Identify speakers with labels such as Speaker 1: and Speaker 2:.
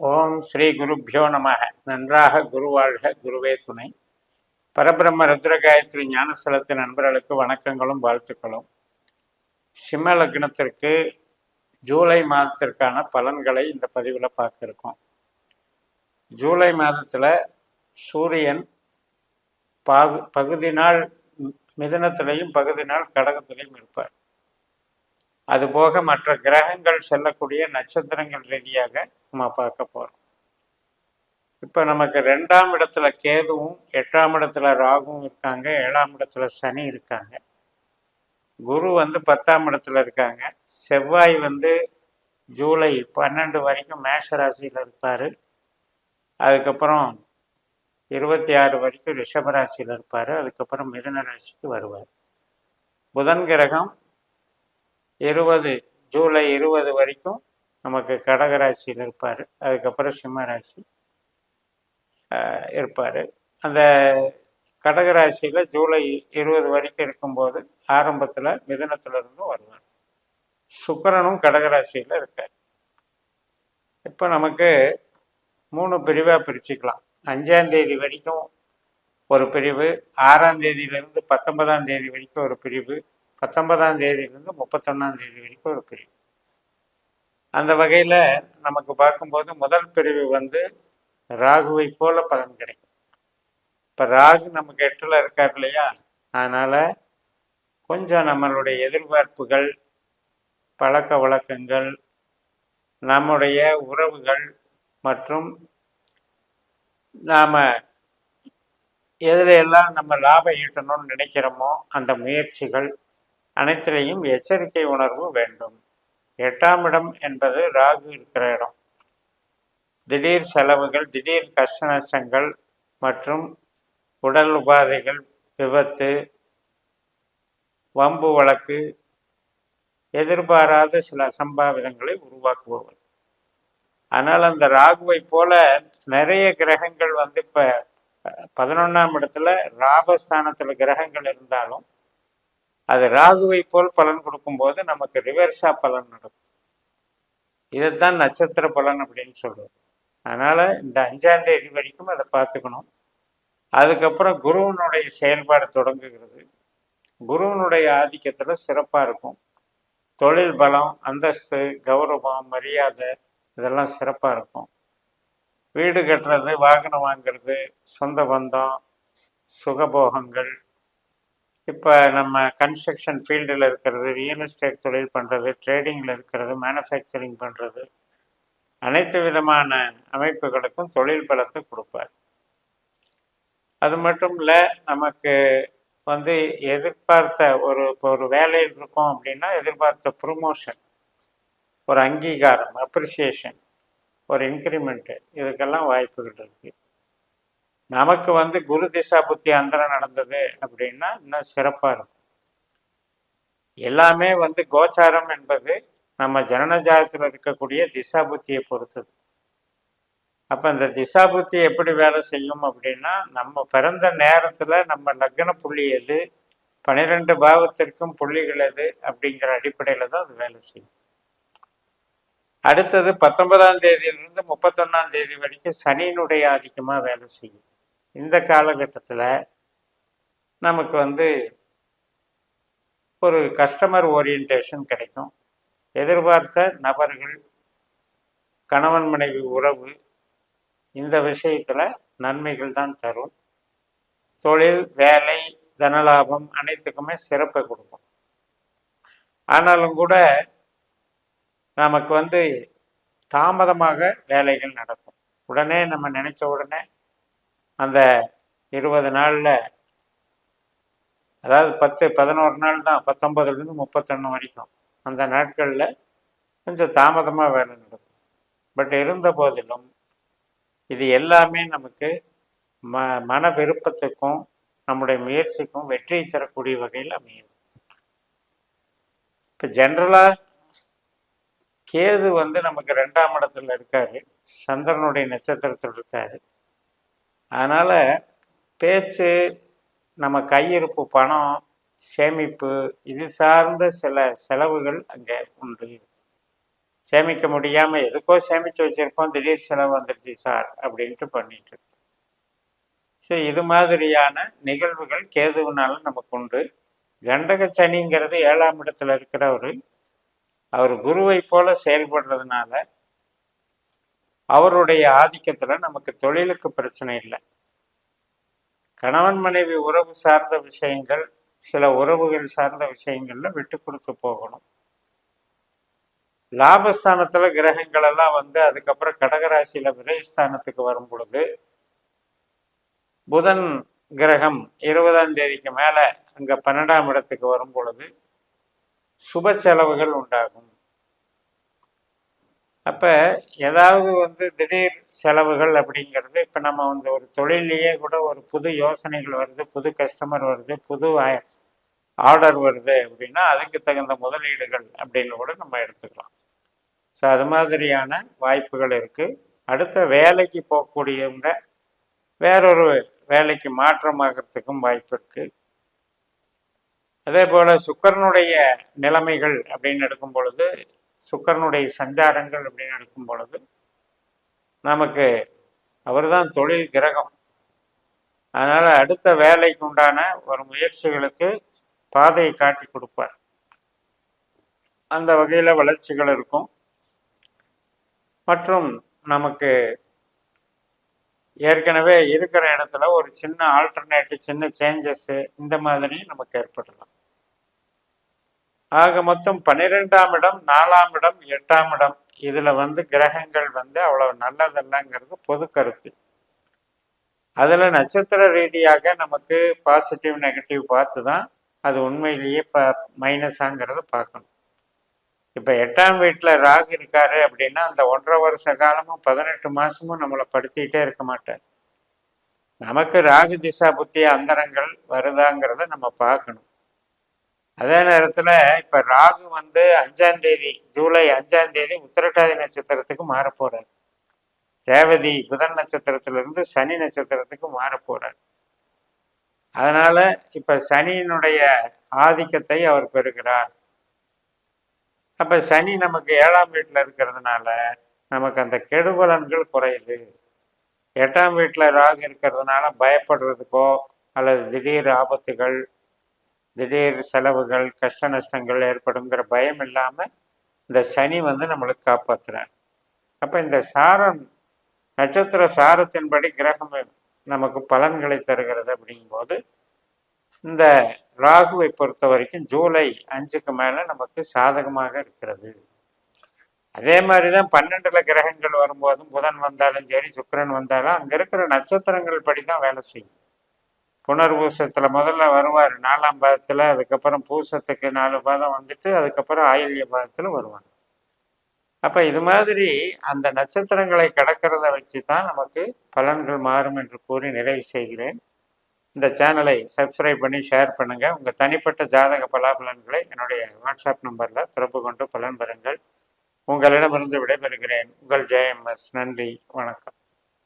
Speaker 1: ஓம் ஸ்ரீ குருப்பியோ நமக. நன்றாக குருவாழ்க, குருவே துணை. பரபிரம்ம ருத்ர காயத்ரி ஞானஸ்தலத்தின் நண்பர்களுக்கு வணக்கங்களும் வாழ்த்துக்களும். சிம்ம லக்னத்திற்கு ஜூலை மாதத்திற்கான பலன்களை இந்த பதிவில் பார்க்க இருக்கோம். ஜூலை மாதத்தில் சூரியன் பகுதி நாள் மிதுனத்திலையும் பகுதி நாள் கடகத்திலையும் இருப்பார். அதுபோக மற்ற கிரகங்கள் செல்லக்கூடிய நட்சத்திரங்கள் ரீதியாக நம்ம பார்க்க போகிறோம். இப்போ நமக்கு 2ஆம் இடத்துல கேதுவும் 8ஆம் இடத்துல ராகுவும் இருக்காங்க. 7ஆம் இடத்துல சனி இருக்காங்க. குரு 10ஆம் இடத்துல இருக்காங்க. செவ்வாய் ஜூலை 12 வரைக்கும் மேஷ ராசியில் இருப்பார். அதுக்கப்புறம் 26 வரைக்கும் ரிஷபராசியில் இருப்பார். அதுக்கப்புறம் மிதுன ராசிக்கு வருவார். புதன் கிரகம் ஜூலை 20 வரைக்கும் நமக்கு கடகராசியில் இருப்பார். அதுக்கப்புறம் சிம்ம ராசி இருப்பார். அந்த கடகராசியில் ஜூலை 20 வரைக்கும் இருக்கும்போது ஆரம்பத்தில் மிதுனத்திலிருந்து வருவார். சுக்கிரனும் கடகராசியில் இருக்கார். இப்போ நமக்கு 3 பிரிவாக பிரிச்சுக்கலாம். 5ஆம் தேதி வரைக்கும் ஒரு பிரிவு, 6ஆம் தேதியிலிருந்து 19ஆம் தேதி வரைக்கும் ஒரு பிரிவு, 19ஆம் தேதியிலிருந்து 31ஆம் தேதி வரைக்கும் ஒரு பிரிவு. அந்த வகையில் நமக்கு பார்க்கும்போது முதல் பிரிவு ராகுவை போல பலன் கிடைக்கும். இப்போ ராகு நமக்கு 8ல் இருக்கார் இல்லையா, அதனால் கொஞ்சம் நம்மளுடைய எதிர்பார்ப்புகள், பழக்க வழக்கங்கள், நம்முடைய உறவுகள் மற்றும் நாம் எதில் எல்லாம் நம்ம லாபம் ஈட்டணும்னு நினைக்கிறோமோ அந்த முயற்சிகள் அனைத்திலையும் எச்சரிக்கை உணர்வு வேண்டும். 8ஆம் இடம் என்பது ராகு இருக்கிற இடம். திடீர் செலவுகள், திடீர் கஷ்ட நஷ்டங்கள் மற்றும் உடல் உபாதைகள், விபத்து, வம்பு வழக்கு, எதிர்பாராத சில அசம்பாவிதங்களை உருவாக்குபவர். ஆனால் அந்த ராகுவை போல நிறைய கிரகங்கள் இப்போ 11ஆம் இடத்துல ராபஸ்தானத்தில் கிரகங்கள் இருந்தாலும் அது ராகுவை போல் பலன் கொடுக்கும்போது நமக்கு ரிவர்ஸா பலன் நடக்கும். இதைத்தான் நட்சத்திர பலன் அப்படின்னு சொல்றது. அதனால இந்த 5ஆம் தேதி வரைக்கும் அதை பார்த்துக்கணும். அதுக்கப்புறம் குருவனுடைய செயல்பாடு தொடங்குகிறது. குருவனுடைய ஆதிக்கத்தில் சிறப்பாக இருக்கும். தொழில் பலம், அந்தஸ்து, கௌரவம், மரியாதை இதெல்லாம் சிறப்பாக இருக்கும். வீடு கட்டுறது, வாகனம் வாங்கிறது, சொந்த பந்தம், சுகபோகங்கள், இப்போ நம்ம கன்ஸ்ட்ரக்ஷன் ஃபீல்டில் இருக்கிறது, ரியல் எஸ்டேட் தொழில் பண்ணுறது, ட்ரேடிங்கில் இருக்கிறது, மேனுஃபேக்சரிங் பண்ணுறது, அனைத்து விதமான அமைப்புகளுக்கும் தொழில் பலத்தை கொடுப்பார். அது மட்டும் இல்லை, நமக்கு எதிர்பார்த்த ஒரு வேலையில் இருக்கோம் அப்படின்னா எதிர்பார்த்த ப்ரொமோஷன், ஒரு அங்கீகாரம், அப்ரிசியேஷன், ஒரு இன்க்ரிமெண்ட்டு, இதுக்கெல்லாம் வாய்ப்புகள் இருக்குது. நமக்கு குரு திசா புத்தி அந்தரம் நடந்தது அப்படின்னா இன்னும் சிறப்பாக இருக்கும். எல்லாமே கோச்சாரம் என்பது நம்ம ஜனனஜாதத்தில் இருக்கக்கூடிய திசா புத்தியை பொறுத்தது. அப்போ இந்த திசா புத்தி எப்படி வேலை செய்யும் அப்படின்னா, நம்ம பிறந்த நேரத்தில் நம்ம லக்ன புள்ளி எது, 12 பாவத்திற்கும் புள்ளிகள் எது அப்படிங்கிற அடிப்படையில் தான் அது வேலை செய்யும். அடுத்தது 19ஆம் தேதியிலிருந்து 31ஆம் தேதி வரைக்கும் சனியினுடைய ஆதிக்கமாக வேலை செய்யும். இந்த காலகட்டத்தில் நமக்கு ஒரு கஸ்டமர் ஓரியன்டேஷன் கிடைக்கும். எதிர்பார்த்த நபர்கள், கணவன் மனைவி உறவு, இந்த விஷயத்தில் நன்மைகள் தான் தரும். தொழில், வேலை, தனலாபம் அனைத்துக்குமே சிறப்பை கொடுக்கும். ஆனாலும் கூட நமக்கு தாமதமாக வேலைகள் நடக்கும். உடனே நம்ம நினைச்ச உடனே அந்த 20 நாளில், அதாவது 11 நாள் தான், 19லேருந்து 31 வரைக்கும் அந்த நாட்களில் கொஞ்சம் தாமதமாக வேலை நடக்கும். பட் இருந்த போதிலும் இது எல்லாமே நமக்கு மன விருப்பத்துக்கும் நம்முடைய முயற்சிக்கும் வெற்றியை தரக்கூடிய வகையில் அமையும். இப்போ ஜென்ரலாக கேது நமக்கு 2ஆம் இடத்துல இருக்காரு, சந்திரனுடைய நட்சத்திரத்தில் இருக்காரு. அதனால் பேச்சு, நம்ம கையிருப்பு, பணம், சேமிப்பு, இது சார்ந்த சில செலவுகள் அங்கே உண்டு. சேமிக்க முடியாமல் எதுக்கோ சேமித்து வச்சுருப்போம், திடீர் செலவு வந்துருச்சு சார் அப்படின்ட்டு பண்ணிட்டு. ஸோ இது மாதிரியான நிகழ்வுகள் கேதுவினால நமக்கு உண்டு. கண்டக சனிங்கிறது 7ஆம் இடத்துல இருக்கிறவர், அவர் குருவை போல செயல்படுறதுனால அவருடைய ஆதிக்கத்தில் நமக்கு தொழிலுக்கு பிரச்சனை இல்லை. கணவன் மனைவி உறவு சார்ந்த விஷயங்கள், சில உறவுகள் சார்ந்த விஷயங்கள்ல விட்டு கொடுத்து போகணும். லாபஸ்தானத்துல கிரகங்கள் எல்லாம் அதுக்கப்புறம் கடகராசியில விரைஸ்தானத்துக்கு வரும் பொழுது புதன் கிரகம் 20ஆம் தேதிக்கு மேல அங்க 12ஆம் இடத்துக்கு வரும் பொழுது சுப செலவுகள் உண்டாகும். அப்ப ஏதாவது திடீர் செலவுகள் அப்படிங்கிறது, இப்ப நம்ம ஒரு தொழிலையே கூட ஒரு புது யோசனைகள் வருது, புது கஸ்டமர் வருது, புது ஆர்டர் வருது அப்படின்னா அதுக்கு தகுந்த முதலீடுகள் அப்படின்னு கூட நம்ம எடுத்துக்கலாம். ஸோ அது மாதிரியான வாய்ப்புகள் இருக்கு. அடுத்த வேலைக்கு போகக்கூடியவங்க வேறொரு வேலைக்கு மாற்றமாகறதுக்கும் வாய்ப்பு இருக்கு. அதே போல சுக்கரனுடைய நிலைமைகள் அப்படின்னு எடுக்கும் பொழுது, சுக்கரனுடைய சஞ்சாரங்கள் அப்படின்னு எடுக்கும் பொழுது நமக்கு அவர் தான் தொழில் கிரகம். அதனால அடுத்த வேலைக்கு உண்டான ஒரு முயற்சிகளுக்கு பாதையை காட்டி கொடுப்பார். அந்த வகையில் வளர்ச்சிகள் இருக்கும். மற்றும் நமக்கு ஏற்கனவே இருக்கிற இடத்துல ஒரு சின்ன ஆல்டர்னேட்டிவ், சின்ன சேஞ்சஸ் இந்த மாதிரி நமக்கு ஏற்படலாம். ஆக மொத்தம் 12ஆம் இடம், 4ஆம் இடம், 8ஆம் இடம் இதுல கிரகங்கள் அவ்வளவு நல்லதல்லங்கிறது பொது கருத்து. அதுல நட்சத்திர ரீதியாக நமக்கு பாசிட்டிவ் நெகட்டிவ் பார்த்து தான் அது உண்மையிலேயே மைனஸாங்கிறத பார்க்கணும். இப்ப 8ஆம் வீட்டுல ராகு இருக்காரு அப்படின்னா அந்த 1.5 வருஷ காலமும் 18 மாசமும் நம்மளை படுத்திக்கிட்டே இருக்க மாட்டார். நமக்கு ராகு திசா புத்தி அந்தரங்கள் வருதாங்கிறத நம்ம பார்க்கணும். அதே நேரத்துல இப்ப ராகு 5ஆம் தேதி, ஜூலை 5ஆம் தேதி உத்திரட்டாதி நட்சத்திரத்துக்கு மாற போறார். ரேவதி புதன் நட்சத்திரத்திலிருந்து சனி நட்சத்திரத்துக்கு மாற போறார். அதனால இப்ப சனியினுடைய ஆதிக்கத்தை அவர் பெறுகிறார். அப்ப சனி நமக்கு 7ஆம் வீட்டுல இருக்கிறதுனால நமக்கு அந்த கெடுபலன்கள் குறையுது. 8ஆம் வீட்டுல ராகு இருக்கிறதுனால பயப்படுறதுக்கோ அல்லது திடீர் ஆபத்துகள், திடீர் செலவுகள், கஷ்ட நஷ்டங்கள் ஏற்படுங்கிற பயம் இல்லாம இந்த சனி நம்மளுக்கு காப்பாத்துறார். அப்ப இந்த சாரம், நட்சத்திர சாரத்தின்படி கிரகம் நமக்கு பலன்களை தருகிறது. அப்படிங்கும்போது இந்த ராகுவை பொறுத்த வரைக்கும் ஜூலை 5க்கு மேல நமக்கு சாதகமாக இருக்கிறது. அதே மாதிரிதான் 12ல கிரகங்கள் வரும்போதும் புதன் வந்தாலும் சரி, சுக்கிரன் வந்தாலும் அங்க இருக்கிற நட்சத்திரங்கள் படிதான் வேலை செய்யும். புனர்பூசத்துல முதல்ல வருவார் 4ஆம் பாதத்துல, அதுக்கப்புறம் பூசத்துக்கு 4 பாதம் அதுக்கப்புறம் ஆயில்ய பாதத்துல வருவாங்க. அப்ப இது மாதிரி அந்த நட்சத்திரங்களை கடக்கிறத வச்சுதான் நமக்கு பலன்கள் மாறும் என்று கூறி நிறைவு செய்கிறேன். இந்த சேனலை சப்ஸ்கிரைப் பண்ணி ஷேர் பண்ணுங்க. உங்க தனிப்பட்ட ஜாதக பலாபலன்களை என்னுடைய வாட்ஸ்அப் நம்பர்ல தொடர்பு கொண்டு பலன் பெறுங்கள். உங்களிடமிருந்து விடைபெறுகிறேன். உங்கள் JMS. நன்றி, வணக்கம்.